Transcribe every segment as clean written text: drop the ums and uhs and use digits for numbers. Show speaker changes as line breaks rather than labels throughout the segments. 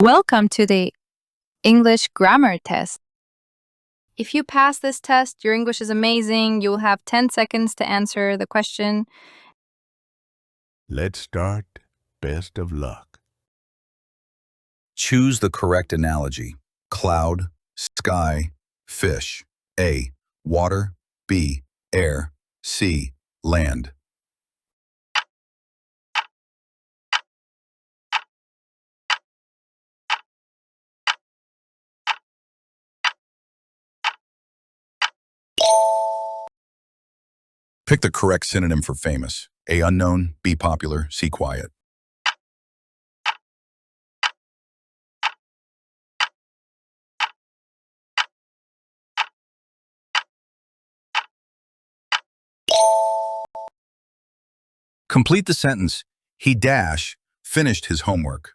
Welcome to the English grammar test. If you pass this test, your English is amazing. You will have 10 seconds to answer the question.
Let's start. Best of luck.
Choose the correct analogy. Cloud, sky, fish. A. Water. B. Air. C. Land. Pick the correct synonym for famous. A. Unknown. B. Popular. C. Quiet. Complete the sentence. He dash finished his homework.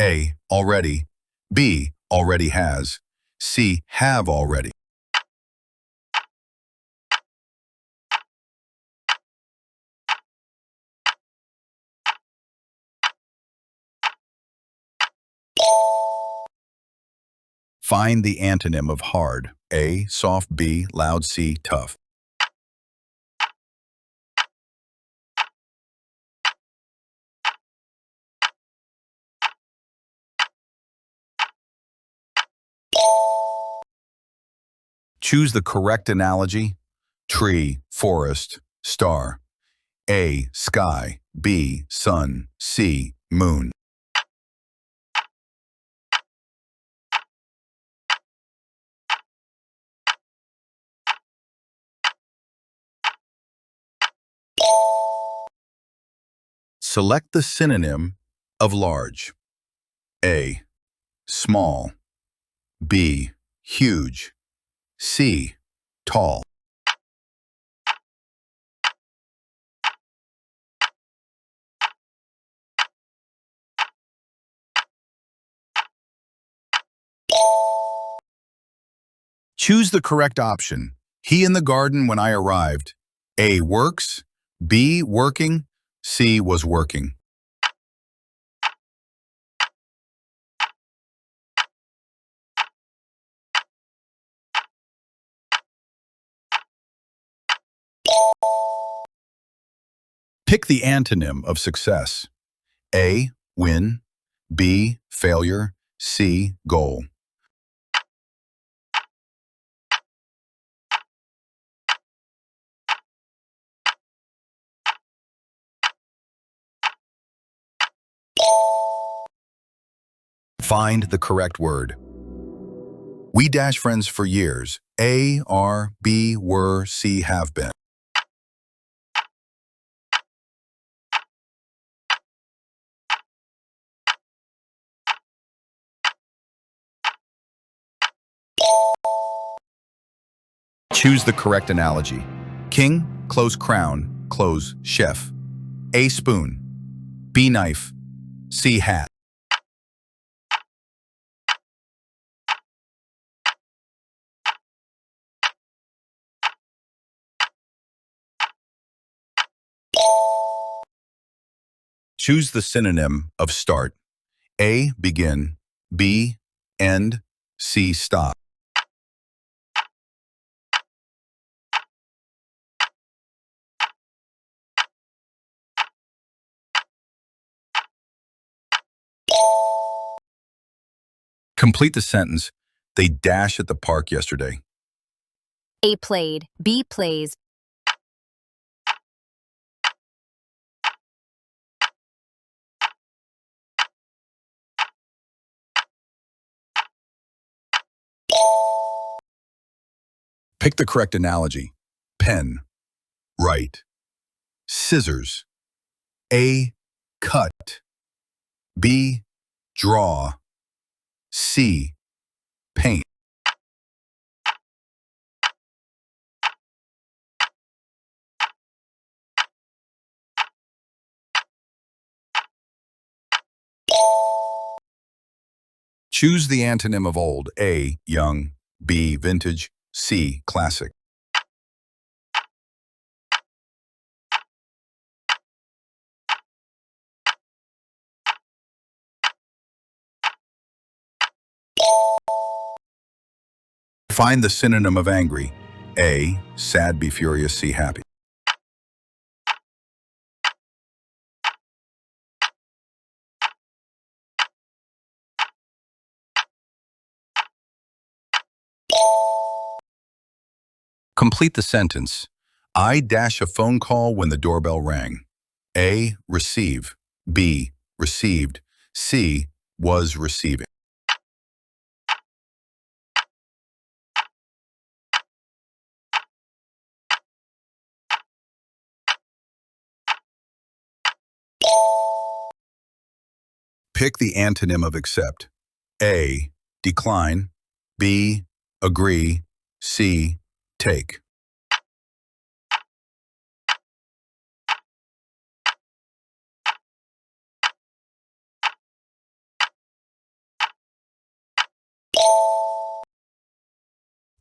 A. Already. B. Already has. C. Have already. Find the antonym of hard. A. Soft. B. Loud. C. Tough. Choose the correct analogy. Tree, forest, star. A. Sky. B. Sun. C. Moon. Select the synonym of large. A. Small. B. Huge. C. Tall. Choose the correct option. He in the garden when I arrived. A. Works. B. Working. C. Was working. Pick the antonym of success. A. Win. B. Failure. C. Goal. Find the correct word. We dash friends for years. A, are, B, were, C, have been. Choose the correct analogy. King, close crown, close chef. A spoon. B knife. C hat. Choose the synonym of start. A, begin. B, end. C, stop. Complete the sentence. They dashed at the park yesterday.
A played. B plays.
Pick the correct analogy. Pen. Write. Scissors. A, cut. B, draw. C, paint. Choose the antonym of old. A, young. B, vintage. C, classic. Find the synonym of angry. A, sad, B, furious, C, happy. Complete the sentence. I dash a phone call when the doorbell rang. A, receive. B, received. C, was receiving. Pick the antonym of accept. A, decline. B, agree. C, take.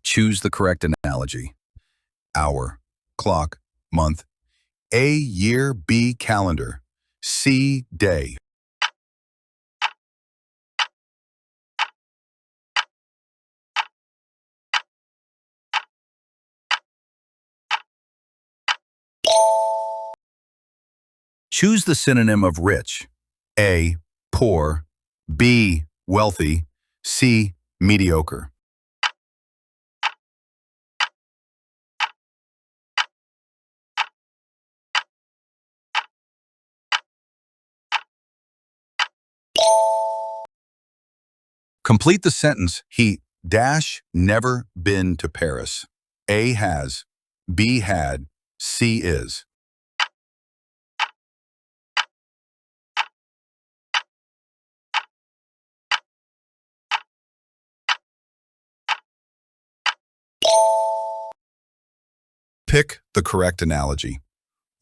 Choose the correct analogy. Hour, clock, month. A, year. B, calendar. C, day. Choose the synonym of rich. A, poor. B, wealthy. C, mediocre. Complete the sentence. He dash never been to Paris. A, has. B, had. C, is. Pick the correct analogy.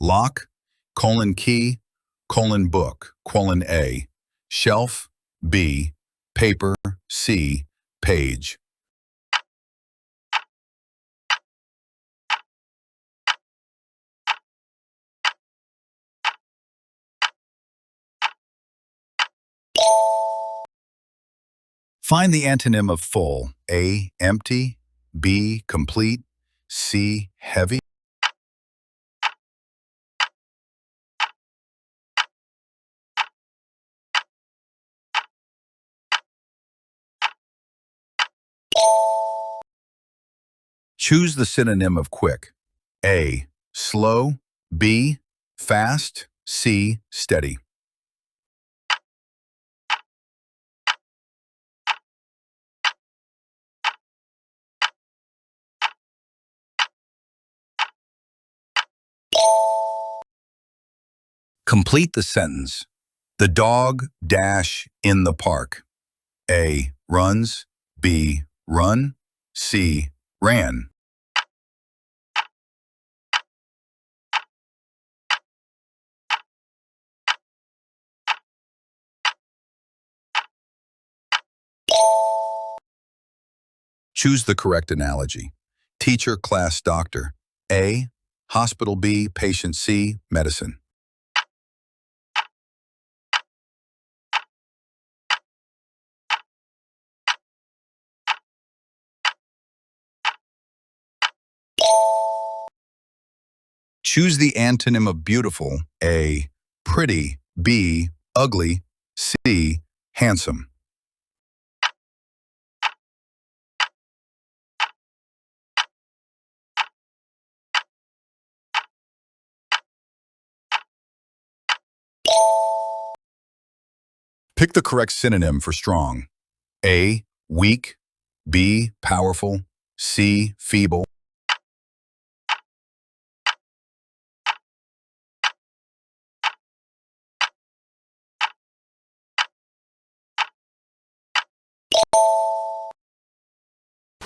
Lock, colon key, colon book, colon A. Shelf, B. Paper, C. Page. Find the antonym of full. A, empty. B, complete. C, heavy. Choose the synonym of quick. A, slow. B, fast. C, steady. Complete the sentence. The dog dash in the park. A, runs. B, run. C, ran. Choose the correct analogy. Teacher, class, doctor. A, hospital. B, patient. C, medicine. Choose the antonym of beautiful. A, pretty. B, ugly. C, handsome. Pick the correct synonym for strong. A, weak. B, powerful. C, feeble.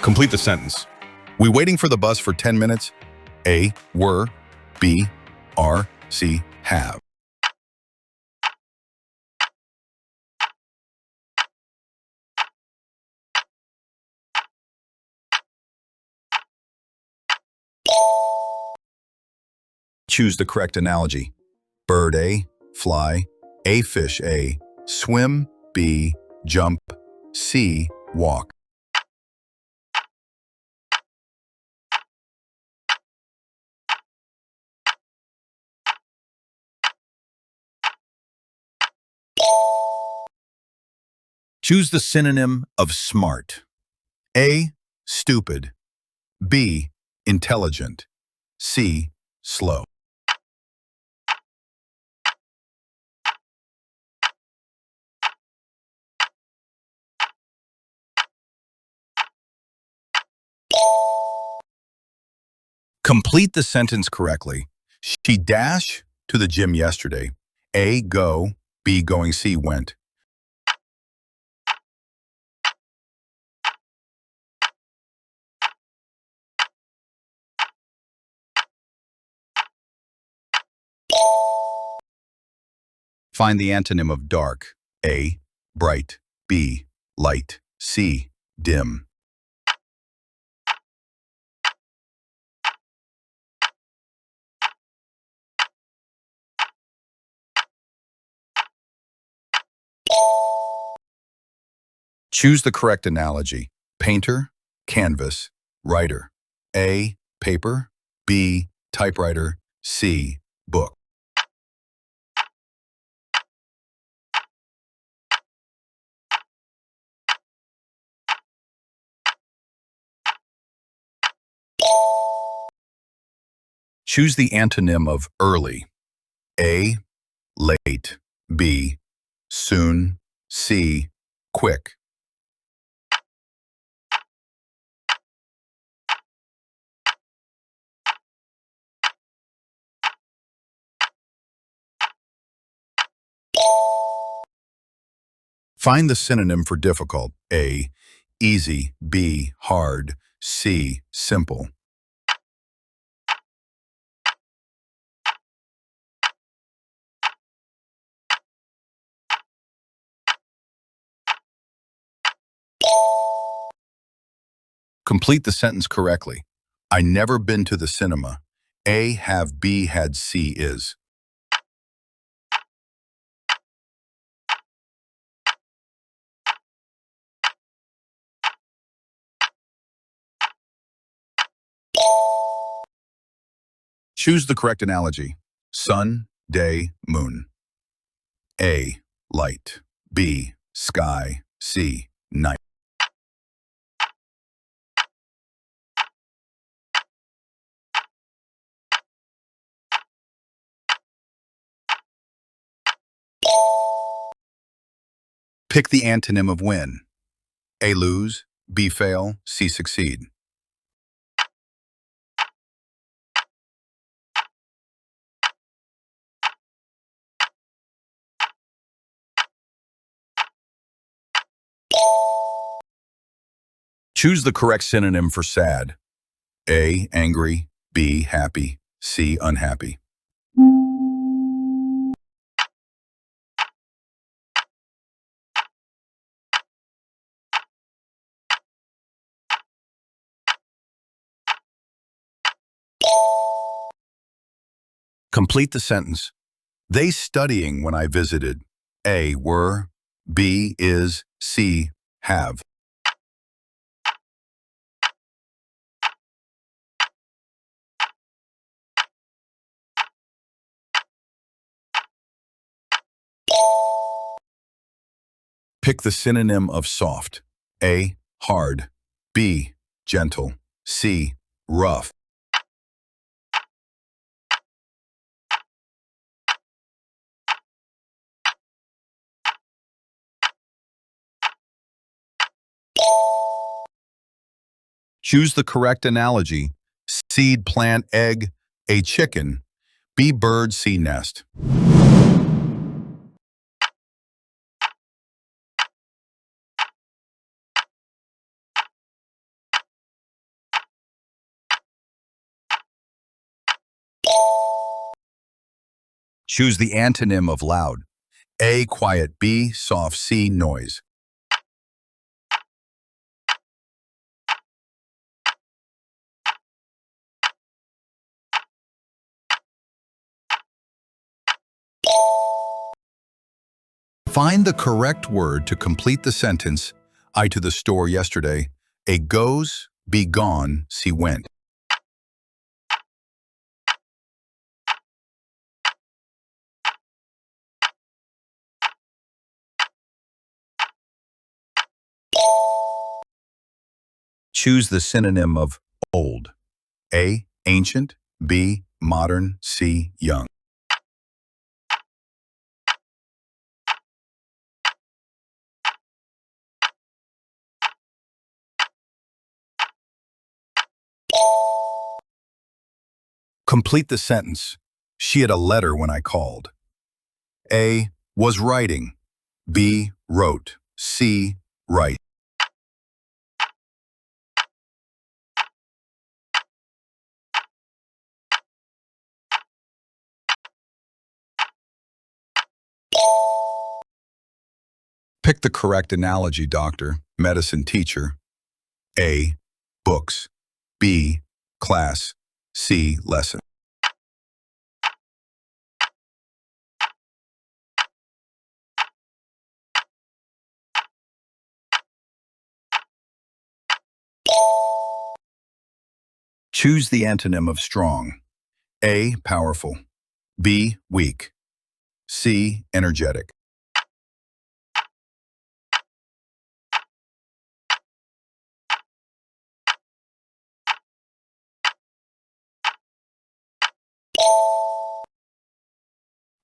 Complete the sentence. We waiting for the bus for 10 minutes? A, were. B, are. C, have. Choose the correct analogy. Bird. A, fly. A, fish. A, swim. B, jump. C, walk. Choose the synonym of smart. A, stupid. B, intelligent. C, slow. Complete the sentence correctly. She dashed to the gym yesterday. A, go. B, going. C, went. Find the antonym of dark. A, bright. B, light. C, dim. Choose the correct analogy. Painter, canvas, writer. A, paper. B, typewriter. C, book. Choose the antonym of early. A, late. B, soon. C, quick. Find the synonym for difficult. A, easy. B, hard. C, simple. Complete the sentence correctly. I never been to the cinema. A, have. B, had. C, is. Choose the correct analogy. Sun, day, moon. A, light. B, sky. C, night. Pick the antonym of win. A, lose. B, fail. C, succeed. Choose the correct synonym for sad. A, angry. B, happy. C, unhappy. Complete the sentence. They studying when I visited. A, were. B, is. C, have. Pick the synonym of soft. A, hard. B, gentle. C, rough. Choose the correct analogy. Seed, plant, egg. A, chicken. B, bird. C, nest. Choose the antonym of loud. A, quiet. B, soft. C, noise. Find the correct word to complete the sentence. I to the store yesterday. A, goes. B, gone. C, went. Choose the synonym of old. A, ancient. B, modern. C, young. Complete the sentence. She had a letter when I called. A, was writing. B, wrote. C, write. Pick the correct analogy, doctor, medicine teacher. A, books. B, class. C, lesson. Choose the antonym of strong. A, powerful. B, weak. C, energetic.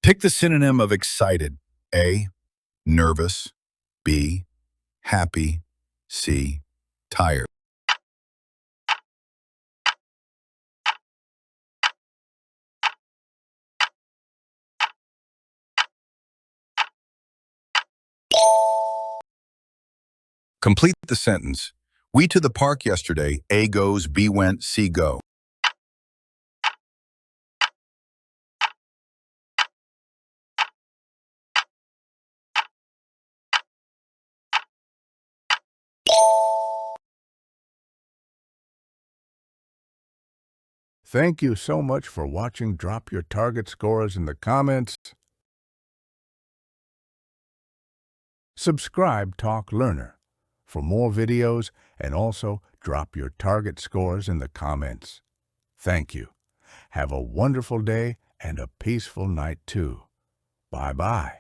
Pick the synonym of excited. A, nervous. B, happy. C, tired. Complete the sentence. We to the park yesterday. A goes, B went, C go.
Thank you so much for watching. Drop your target scores in the comments. Subscribe Talk Learner for more videos, and also drop your target scores in the comments. Thank you. Have a wonderful day and a peaceful night too. Bye-bye.